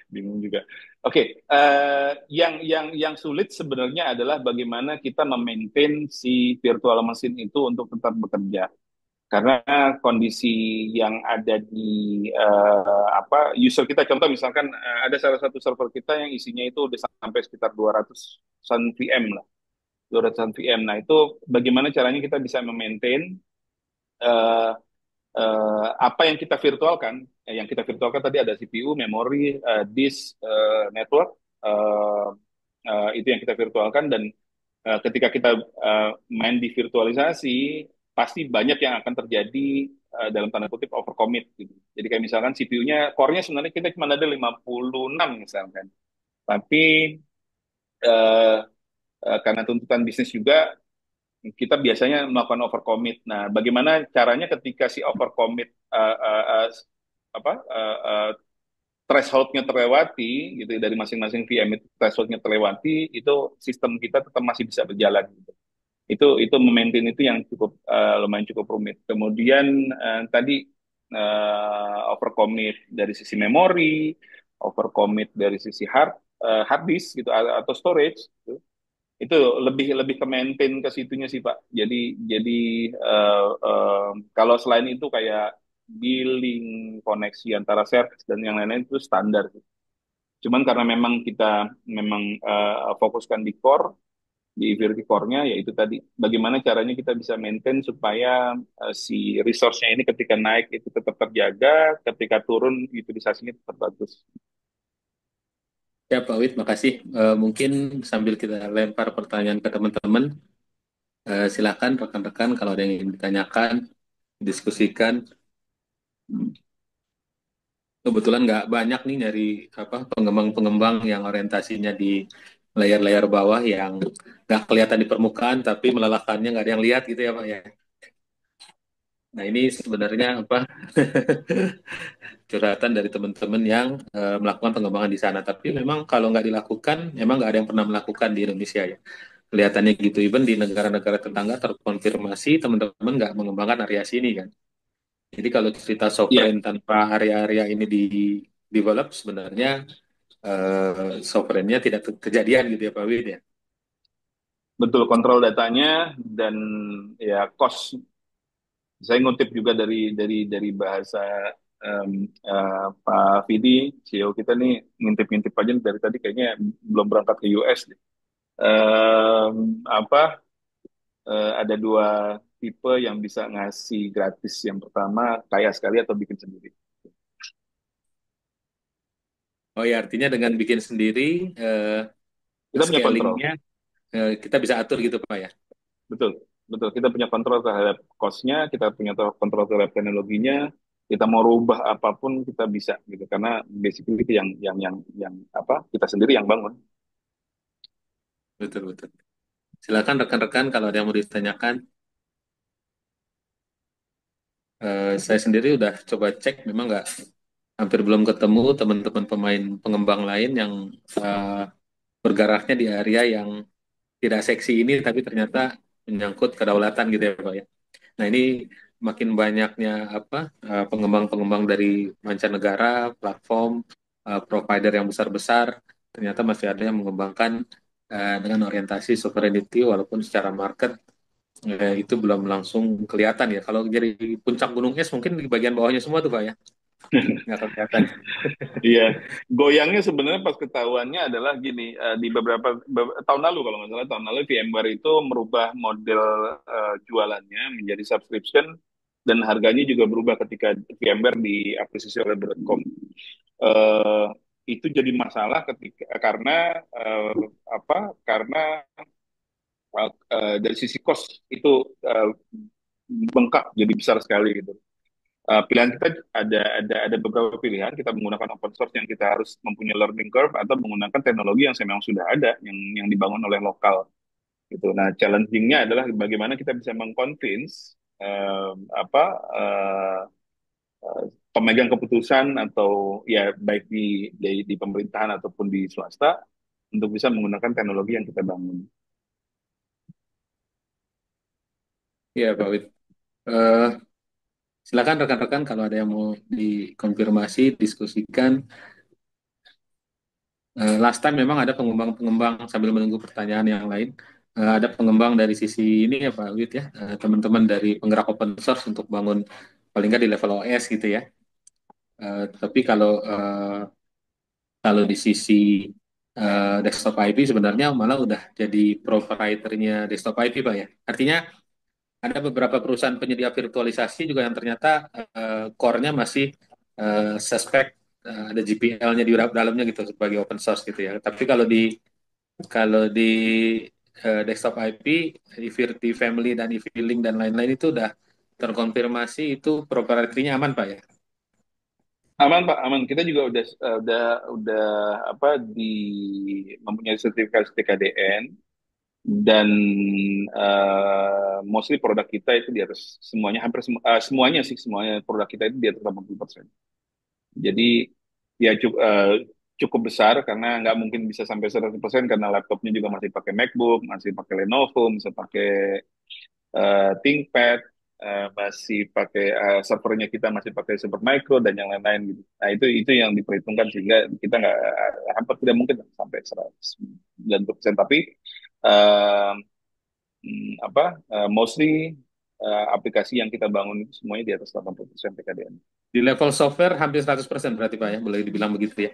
Bingung juga. Oke, yang sulit sebenarnya adalah bagaimana kita memaintain si virtual machine itu untuk tetap bekerja. Karena kondisi yang ada di user kita, contoh misalkan ada salah satu server kita yang isinya itu udah sampai sekitar 200-an VM lah, 200-an VM. Nah, itu bagaimana caranya kita bisa memaintain eh, apa yang kita virtualkan. Yang kita virtualkan tadi ada CPU, memori, disk, network, eh, itu yang kita virtualkan. Dan ketika kita main di virtualisasi, pasti banyak yang akan terjadi dalam tanda kutip overcommit gitu. Jadi kayak misalkan CPU-nya, core-nya sebenarnya kita cuma ada 56 misalkan. Tapi uh, karena tuntutan bisnis juga, kita biasanya melakukan overcommit. Nah, bagaimana caranya ketika si overcommit apa threshold-nya terlewati gitu dari masing-masing VM itu, threshold-nya terlewati, itu sistem kita tetap masih bisa berjalan gitu. Itu memaintain itu yang lumayan cukup rumit. Kemudian tadi overcommit dari sisi memori, overcommit dari sisi hard disk gitu atau storage gitu. Itu lebih lebih ke maintain ke situnya sih Pak. Jadi kalau selain itu kayak billing, koneksi antara service dan yang lain-lain itu standar. Cuman karena memang kita memang fokuskan di core, di Virgi Core-nya, yaitu tadi bagaimana caranya kita bisa maintain supaya si resource-nya ini ketika naik itu tetap terjaga, ketika turun utilisasinya tetap bagus. Ya Pak Wid, makasih. Mungkin sambil kita lempar pertanyaan ke teman-teman, silakan rekan-rekan kalau ada yang ingin ditanyakan, diskusikan. Kebetulan nggak banyak nih dari apa pengembang-pengembang yang orientasinya di layar-layar bawah yang nggak kelihatan di permukaan, tapi melelahkannya nggak ada yang lihat gitu ya Pak ya. Nah, ini sebenarnya apa curhatan dari teman-teman yang melakukan pengembangan di sana. Tapi memang kalau nggak dilakukan, memang nggak ada yang pernah melakukan di Indonesia ya. Kelihatannya gitu. Even di negara-negara tetangga terkonfirmasi teman-teman nggak mengembangkan area sini kan. Jadi kalau cerita Iya, sovereign tanpa area-area ini di develop sebenarnya sovereignnya tidak kejadian gitu ya Pak Wid ya. betul kontrol datanya dan ya cost. Saya ngutip juga dari bahasa Pak Vidi, CEO kita nih ngintip-ngintip aja dari tadi kayaknya belum berangkat ke US deh. Apa ada dua tipe yang bisa ngasih gratis. Yang pertama kaya sekali atau bikin sendiri. Oh ya artinya dengan bikin sendiri Kita punya kontrol, scalingnya kita bisa atur gitu Pak ya. betul, betul. Kita punya kontrol terhadap cost-nya, kita punya kontrol terhadap teknologinya. Kita mau rubah apapun kita bisa gitu karena basically itu yang apa kita sendiri yang bangun. Betul betul. Silakan rekan-rekan kalau ada yang mau ditanyakan. Saya sendiri udah coba cek, memang nggak hampir belum ketemu teman-teman pemain pengembang lain yang eh, bergeraknya di area yang tidak seksi ini, tapi ternyata menyangkut kedaulatan gitu ya Pak ya. Nah ini makin banyaknya apa pengembang-pengembang dari mancanegara, platform, provider yang besar-besar, ternyata masih ada yang mengembangkan dengan orientasi sovereignty, walaupun secara market itu belum langsung kelihatan ya. Kalau jadi puncak gunung es mungkin di bagian bawahnya semua tuh Pak ya, nggak kelihatan. Iya, goyangnya sebenarnya pas ketahuannya adalah gini, di tahun lalu kalau nggak salah tahun lalu VMware itu merubah model jualannya menjadi subscription dan harganya juga berubah ketika VMware diakuisisi oleh Broadcom. Eh, itu jadi masalah ketika karena apa? Karena dari sisi cost itu eh, bengkak jadi besar sekali gitu. Pilihan kita ada beberapa pilihan. Kita menggunakan open source yang kita harus mempunyai learning curve atau menggunakan teknologi yang memang sudah ada yang dibangun oleh lokal gitu. Nah, challenging-nya adalah bagaimana kita bisa mengconvince apa pemegang keputusan atau ya baik di pemerintahan ataupun di swasta untuk bisa menggunakan teknologi yang kita bangun. Iya Pak Wid. Eh, Silakan rekan-rekan kalau ada yang mau dikonfirmasi, diskusikan. Last time memang ada pengembang-pengembang sambil menunggu pertanyaan yang lain. Ada pengembang dari sisi ini ya Pak Wid ya, teman-teman dari penggerak open source untuk bangun paling nggak di level OS gitu ya. Tapi kalau di sisi desktop IP sebenarnya malah udah jadi proprietornya desktop IP Pak ya. Artinya ada beberapa perusahaan penyedia virtualisasi juga yang ternyata core-nya masih suspek ada GPL-nya di dalamnya gitu sebagai open source gitu ya. Tapi kalau di desktop IP, Virti Family dan eVLink dan lain-lain itu udah terkonfirmasi itu proprietary-nya aman Pak ya. Aman Pak, aman. Kita juga udah apa mempunyai sertifikasi TKDN dan mostly produk kita itu di atas semuanya semuanya sih semuanya produk kita itu di atas 80%. Jadi ya cukup besar karena nggak mungkin bisa sampai 100% karena laptopnya juga masih pakai MacBook, masih pakai Lenovo, masih pakai ThinkPad, masih pakai servernya kita masih pakai Supermicro dan yang lain-lain gitu. Nah itu yang diperhitungkan sehingga kita nggak hampir tidak mungkin sampai 190%. Tapi eh, apa mostly aplikasi yang kita bangun itu semuanya di atas 80% PKDN. Di level software hampir 100% berarti Pak ya, boleh dibilang begitu ya.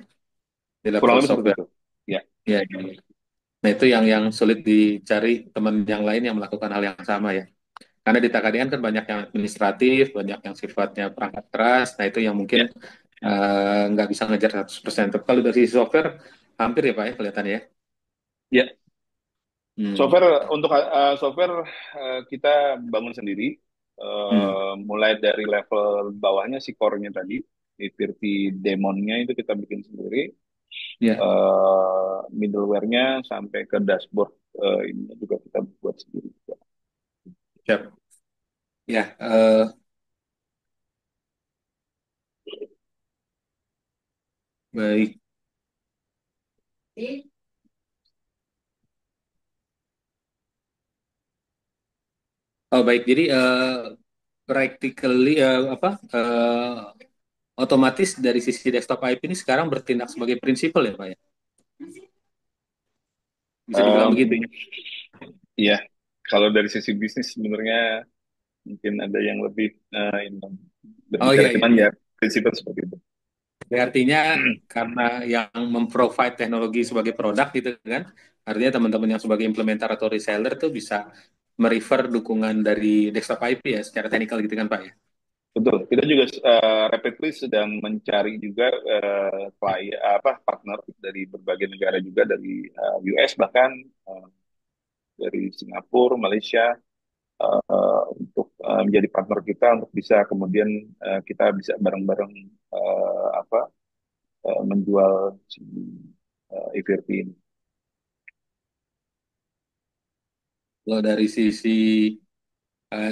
Di Kurang level lebih seperti software. itu. Ya. Ya, ya, ya. Nah, itu yang sulit dicari teman yang lain yang melakukan hal yang sama ya. Karena di TKDN kan banyak yang administratif, banyak yang sifatnya perangkat keras. Nah, itu yang mungkin Ya, nggak bisa ngejar 100%. Tapi kalau dari sisi software, hampir ya Pak ya kelihatannya ya. ya. Hmm. Software kita bangun sendiri, Hmm. mulai dari level bawahnya si core-nya tadi, di Virti Demonnya itu kita bikin sendiri, Ya, middleware-nya sampai ke dashboard ini juga kita buat sendiri. siap. Ya, Baik. Oh, baik. Jadi practically apa otomatis dari sisi desktop IP ini sekarang bertindak sebagai prinsipal ya, Pak ya? Bisa dibilang begitu Em, ya? ya, kalau dari sisi bisnis sebenarnya mungkin ada yang lebih ini, Oh berbicara, iya iya cuman iya. ya prinsipnya seperti itu. Jadi artinya karena yang memprovide teknologi sebagai produk gitu kan, artinya teman-teman yang sebagai implementer atau reseller tuh bisa merefer dukungan dari desktop IP ya secara teknikal gitu kan Pak ya? Betul. Kita juga rapidly sedang mencari juga klien apa partner dari berbagai negara juga dari US bahkan eh, dari Singapura, Malaysia untuk menjadi partner kita untuk bisa kemudian kita bisa bareng-bareng apa menjual si EVRT ini. Kalau dari sisi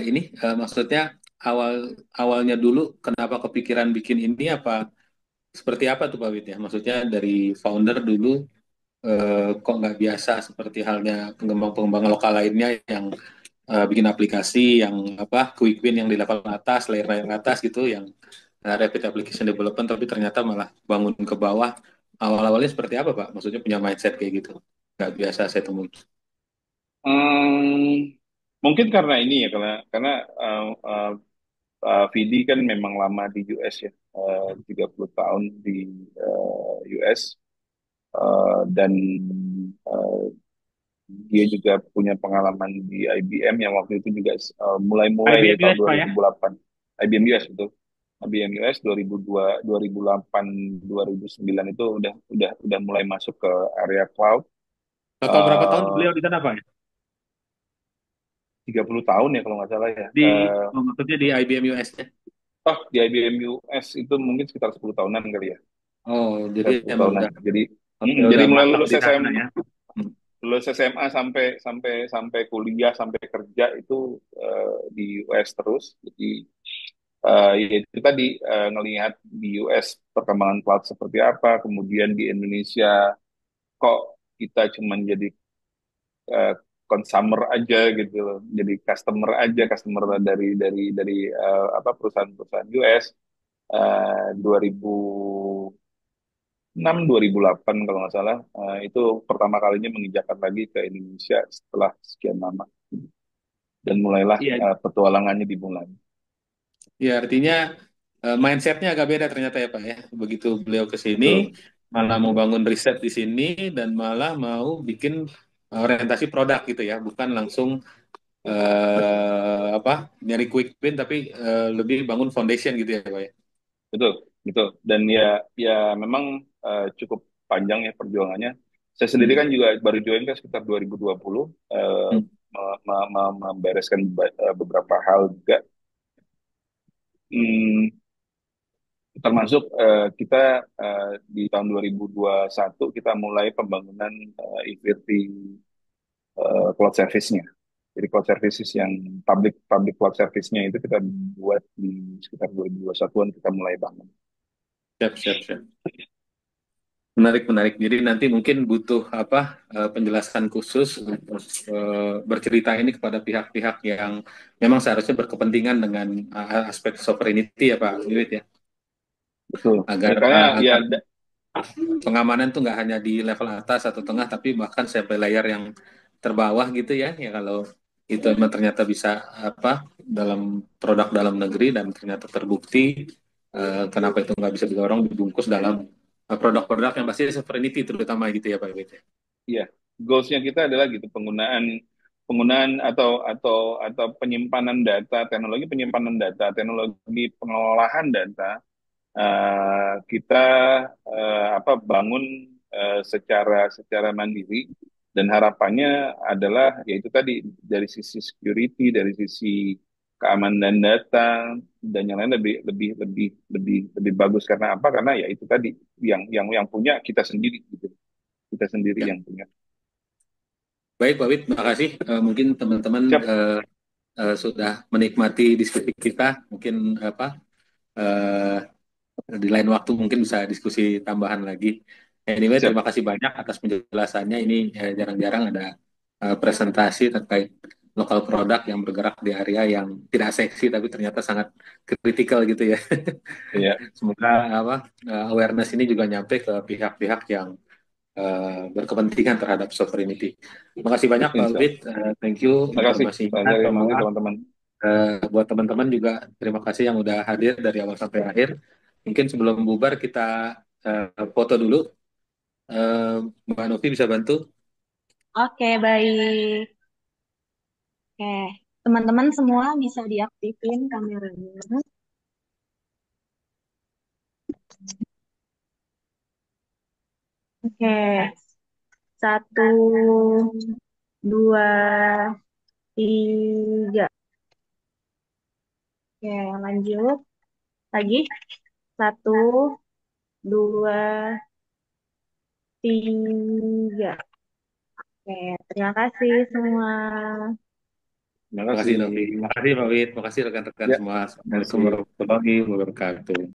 ini maksudnya awal awalnya dulu kenapa kepikiran bikin ini apa seperti apa tuh Pak Wid ya? Maksudnya dari founder dulu kok nggak biasa seperti halnya pengembang-pengembang lokal lainnya yang bikin aplikasi yang apa quick win yang di level atas, layer-layer atas gitu yang rapid application development tapi ternyata malah bangun ke bawah. Awal-awalnya seperti apa Pak? Maksudnya punya mindset kayak gitu. Nggak biasa saya temui. Hmm, mungkin karena ini ya karena uh, uh, Vidi kan memang lama di US ya, 30 tahun di US, dan uh, dia juga punya pengalaman di IBM yang waktu itu juga mulai-mulai dari IBM tahun US Pak ya? 2008. IBM US betul. IBM US 2002, 2008, 2009 itu udah mulai masuk ke area cloud. Total berapa tahun Eh, beliau di sana Pak ya? 30 tahun ya kalau nggak salah ya. Di oh, maksudnya di IBM US ya? Oh, di IBM US itu mungkin sekitar 10 tahunan kali ya. Oh, jadi Sekitar 10 emang tahunan. udah Jadi udah mulai mantap lulus di sana SM, ya. Hmm. lulus SMA sampai sampai sampai kuliah sampai kerja itu di US terus. Jadi ya itu tadi ngelihat di US perkembangan cloud seperti apa, kemudian di Indonesia kok kita cuman jadi eh, consumer aja gitu loh, jadi customer aja, customer dari apa perusahaan-perusahaan US 2006 2008 kalau nggak salah itu pertama kalinya menginjakan lagi ke Indonesia setelah sekian lama dan mulailah Iya, petualangannya dimulai. ya artinya mindsetnya agak beda ternyata ya Pak ya. Begitu beliau ke sini, Betul, malah mau bangun riset di sini dan malah mau bikin orientasi produk gitu ya, bukan langsung apa nyari quick win tapi lebih bangun foundation gitu ya Pak ya. betul, betul. Dan ya memang cukup panjang ya perjuangannya. Saya sendiri Hmm. kan juga baru join kan sekitar 2020, Hmm. membereskan beberapa hal juga. Hmm, termasuk kita di tahun 2021 kita mulai pembangunan EVRT cloud service-nya. Jadi cloud services yang public public cloud service-nya itu kita buat di sekitar 2021-an kita mulai bangun. Siap, siap, siap. Menarik, menarik. Jadi nanti mungkin butuh apa penjelasan khusus untuk bercerita ini kepada pihak-pihak yang memang seharusnya berkepentingan dengan aspek sovereignty ya Pak Wiwit ya, Betul. agar Karena ya agar pengamanan tuh nggak hanya di level atas atau tengah, tapi bahkan sampai layer yang terbawah gitu ya. Ya kalau itu emang ternyata bisa apa dalam produk dalam negeri dan ternyata terbukti, kenapa itu nggak bisa didorong dibungkus dalam produk-produk yang pasti sovereignty terutama gitu ya Pak Wiwit ya. iya, goalsnya kita adalah gitu penggunaan penggunaan atau penyimpanan data, teknologi penyimpanan data, teknologi pengolahan data kita apa bangun secara secara mandiri dan harapannya adalah yaitu tadi dari sisi security, dari sisi keamanan data dan yang lain lebih lebih lebih lebih lebih bagus karena apa? Karena ya itu tadi yang punya kita sendiri gitu. Kita sendiri Ya. yang punya. Baik Pak Wid, makasih. Mungkin teman-teman Siap. sudah menikmati diskusi kita. Mungkin apa Di lain waktu mungkin bisa diskusi tambahan lagi. Anyway, Siap. terima kasih banyak atas penjelasannya. Ini jarang-jarang ada presentasi terkait lokal produk yang bergerak di area yang tidak seksi tapi ternyata sangat kritikal gitu ya. Iya, Semoga apa awareness ini juga nyampe ke pihak-pihak yang berkepentingan terhadap sovereignty. Terima kasih banyak Pak insya Albit. Allah. Thank you Terima kasih, Pak informasinya Ferry. Makasih semua. teman-teman. Buat teman-teman juga terima kasih yang udah hadir dari awal sampai akhir. Mungkin sebelum bubar kita foto dulu. Eh, Mbak Novi bisa bantu? Oke, baik. Oke, teman-teman semua bisa diaktifin kameranya. Oke, satu, dua, tiga. Oke, lanjut lagi. Satu, dua, tiga. Oke, terima kasih semua. Terima Terima kasih. kasih Novi. Terima kasih Pak Wid. Terima kasih rekan-rekan Ya, semua. terima Assalamualaikum kasih. warahmatullahi wabarakatuh.